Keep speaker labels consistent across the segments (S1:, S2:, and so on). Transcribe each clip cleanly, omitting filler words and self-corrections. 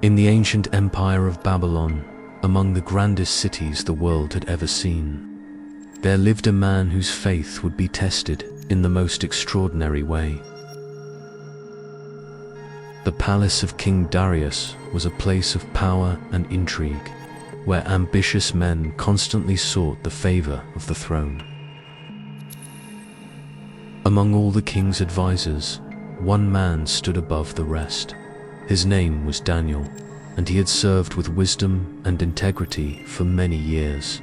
S1: In the ancient empire of Babylon, among the grandest cities the world had ever seen, there lived a man whose faith would be tested in the most extraordinary way. The palace of King Darius was a place of power and intrigue, where ambitious men constantly sought the favor of the throne. Among all the king's advisors, one man stood above the rest. His name was Daniel, and he had served with wisdom and integrity for many years.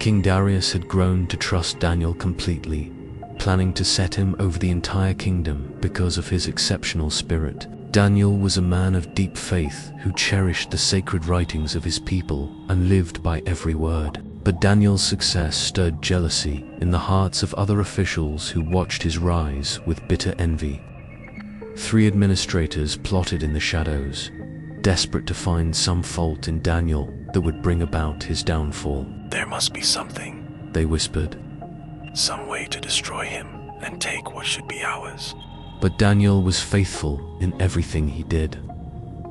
S1: King Darius had grown to trust Daniel completely, planning to set him over the entire kingdom because of his exceptional spirit. Daniel was a man of deep faith who cherished the sacred writings of his people and lived by every word. But Daniel's success stirred jealousy in the hearts of other officials who watched his rise with bitter envy. 3 administrators plotted in the shadows, desperate to find some fault in Daniel that would bring about his downfall.
S2: "There must be something,"
S1: they whispered.
S2: "some way to destroy him and take what should be ours."
S1: But Daniel was faithful in everything he did.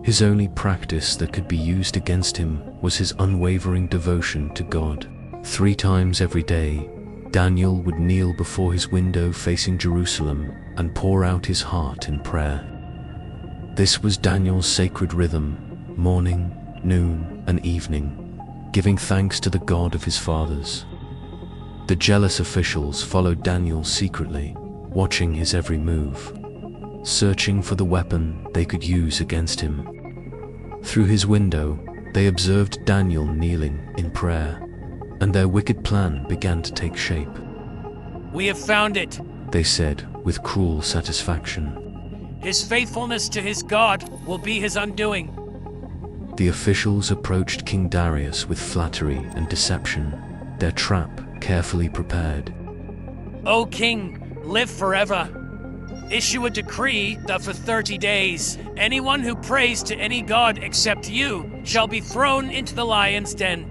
S1: His only practice that could be used against him was his unwavering devotion to God. 3 times every day, Daniel would kneel before his window facing Jerusalem and pour out his heart in prayer. This was Daniel's sacred rhythm, morning, noon, and evening, giving thanks to the God of his fathers. The jealous officials followed Daniel secretly, watching his every move, searching for the weapon they could use against him. Through his window, they observed Daniel kneeling in prayer, and their wicked plan began to take shape.
S3: "We have found it,"
S1: they said with cruel satisfaction.
S3: "His faithfulness to his God will be his undoing."
S1: The officials approached King Darius with flattery and deception, their trap carefully prepared.
S3: "O king, live forever. Issue a decree that for 30 days, anyone who prays to any god except you shall be thrown into the lion's den."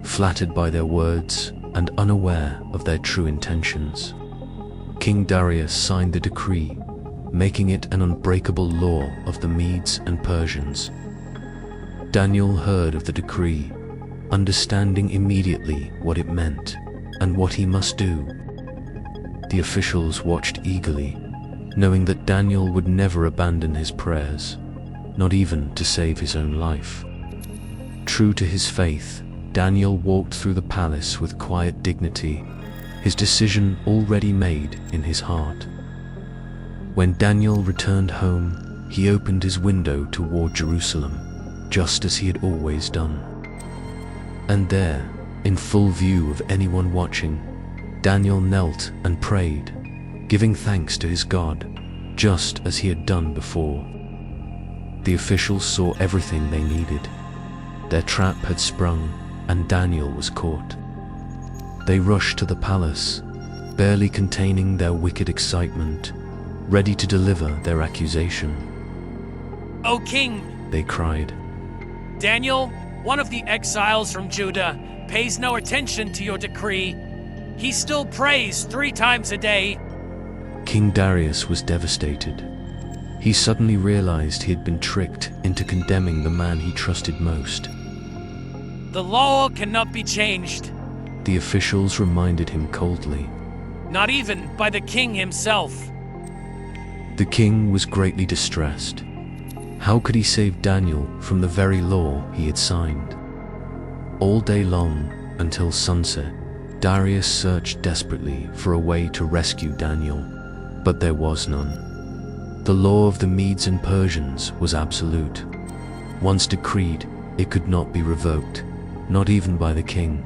S1: Flattered by their words and unaware of their true intentions, King Darius signed the decree, making it an unbreakable law of the Medes and Persians. Daniel heard of the decree, understanding immediately what it meant and what he must do. The officials watched eagerly, knowing that Daniel would never abandon his prayers, not even to save his own life. True to his faith, Daniel walked through the palace with quiet dignity, his decision already made in his heart. When Daniel returned home, he opened his window toward Jerusalem, just as he had always done. And there, in full view of anyone watching, Daniel knelt and prayed, giving thanks to his God, just as he had done before. The officials saw everything they needed. Their trap had sprung, and Daniel was caught. They rushed to the palace, barely containing their wicked excitement, ready to deliver their accusation.
S3: "O king,"
S1: they cried,
S3: "Daniel, one of the exiles from Judah, pays no attention to your decree. He still prays 3 times a day."
S1: King Darius was devastated. He suddenly realized he had been tricked into condemning the man he trusted most.
S3: "The law cannot be changed."
S1: The officials reminded him coldly.
S3: "Not even by the king himself."
S1: The king was greatly distressed. How could he save Daniel from the very law he had signed? All day long, until sunset, Darius searched desperately for a way to rescue Daniel, but there was none. The law of the Medes and Persians was absolute. Once decreed, it could not be revoked, not even by the king.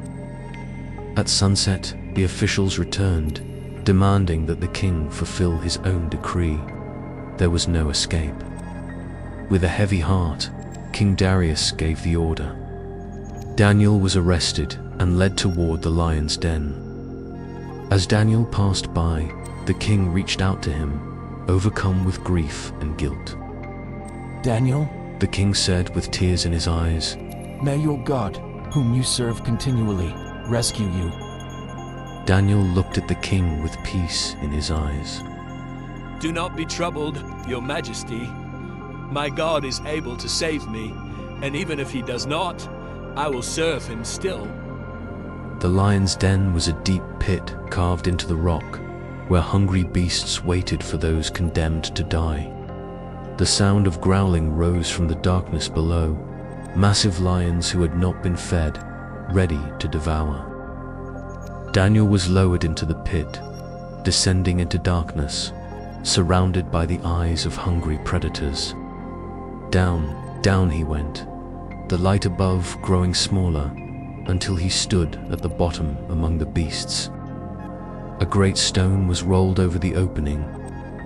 S1: At sunset, the officials returned, demanding that the king fulfill his own decree. There was no escape. With a heavy heart, King Darius gave the order. Daniel was arrested and led toward the lion's den. As Daniel passed by, the king reached out to him, overcome with grief and guilt.
S4: "Daniel,"
S1: the king said with tears in his eyes,
S4: "may your God, whom you serve continually, rescue you."
S1: Daniel looked at the king with peace in his eyes.
S5: "Do not be troubled, your majesty. My God is able to save me, and even if he does not, I will serve him still.
S1: The lion's den was a deep pit carved into the rock, where hungry beasts waited for those condemned to die. The sound of growling rose from the darkness below, massive lions who had not been fed, ready to devour. Daniel was lowered into the pit, descending into darkness, surrounded by the eyes of hungry predators. Down, down he went, the light above growing smaller, until he stood at the bottom among the beasts. A great stone was rolled over the opening,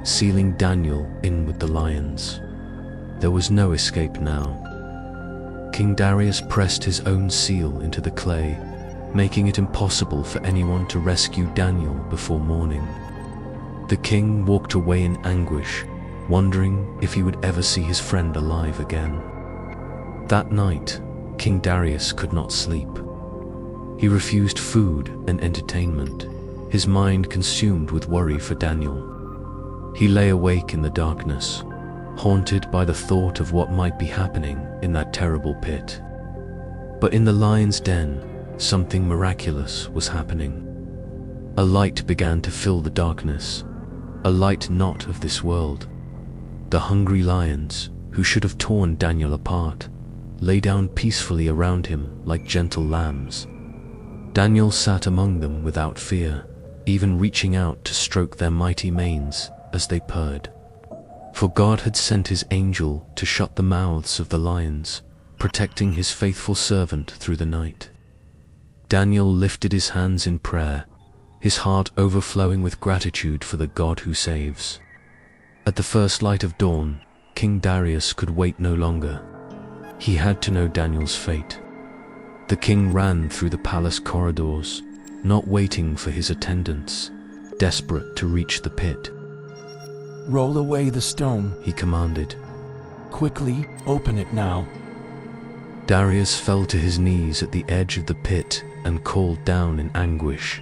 S1: sealing Daniel in with the lions. There was no escape now. King Darius pressed his own seal into the clay, making it impossible for anyone to rescue Daniel before morning. The king walked away in anguish, wondering if he would ever see his friend alive again. That night, King Darius could not sleep. He refused food and entertainment, his mind consumed with worry for Daniel. He lay awake in the darkness, haunted by the thought of what might be happening in that terrible pit. But in the lion's den, something miraculous was happening. A light began to fill the darkness, a light not of this world. The hungry lions, who should have torn Daniel apart, lay down peacefully around him like gentle lambs. Daniel sat among them without fear, even reaching out to stroke their mighty manes as they purred. For God had sent his angel to shut the mouths of the lions, protecting his faithful servant through the night. Daniel lifted his hands in prayer, his heart overflowing with gratitude for the God who saves. At the first light of dawn, King Darius could wait no longer. He had to know Daniel's fate. The king ran through the palace corridors, not waiting for his attendants, desperate to reach the pit.
S4: Roll away the stone,
S1: He commanded.
S4: Quickly, open it now.
S1: Darius fell to his knees at the edge of the pit and called down in anguish.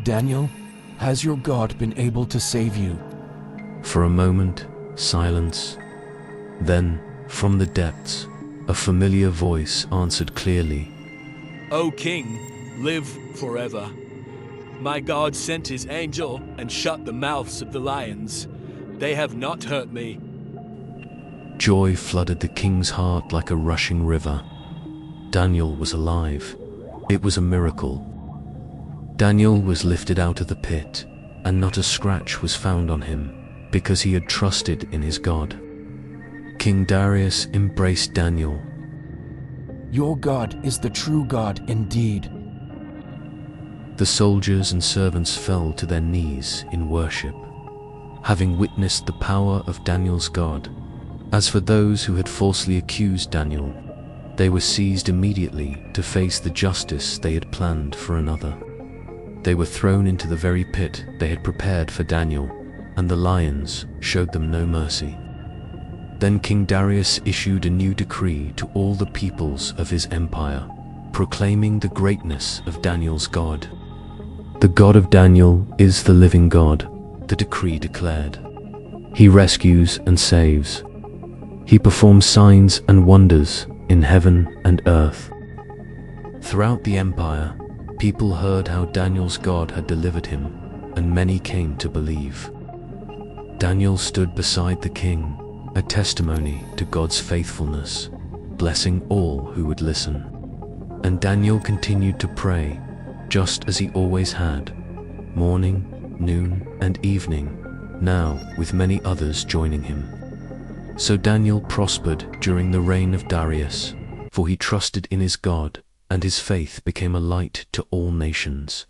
S4: Daniel, has your God been able to save you?
S1: For a moment, silence. Then, from the depths, a familiar voice answered clearly.
S5: O king, live forever. My God sent his angel and shut the mouths of the lions. They have not hurt me.
S1: Joy flooded the king's heart like a rushing river. Daniel was alive. It was a miracle. Daniel was lifted out of the pit, and not a scratch was found on him, because he had trusted in his God. King Darius embraced Daniel.
S4: Your God is the true God indeed.
S1: The soldiers and servants fell to their knees in worship, having witnessed the power of Daniel's God. As for those who had falsely accused Daniel, they were seized immediately to face the justice they had planned for another. They were thrown into the very pit they had prepared for Daniel, and the lions showed them no mercy. Then King Darius issued a new decree to all the peoples of his empire, proclaiming the greatness of Daniel's God. The God of Daniel is the living God, the decree declared. He rescues and saves. He performs signs and wonders in heaven and earth. Throughout the empire, people heard how Daniel's God had delivered him, and many came to believe. Daniel stood beside the king, a testimony to God's faithfulness, blessing all who would listen. And Daniel continued to pray, just as he always had, morning, noon, and evening, now with many others joining him. So Daniel prospered during the reign of Darius, for he trusted in his God, and his faith became a light to all nations.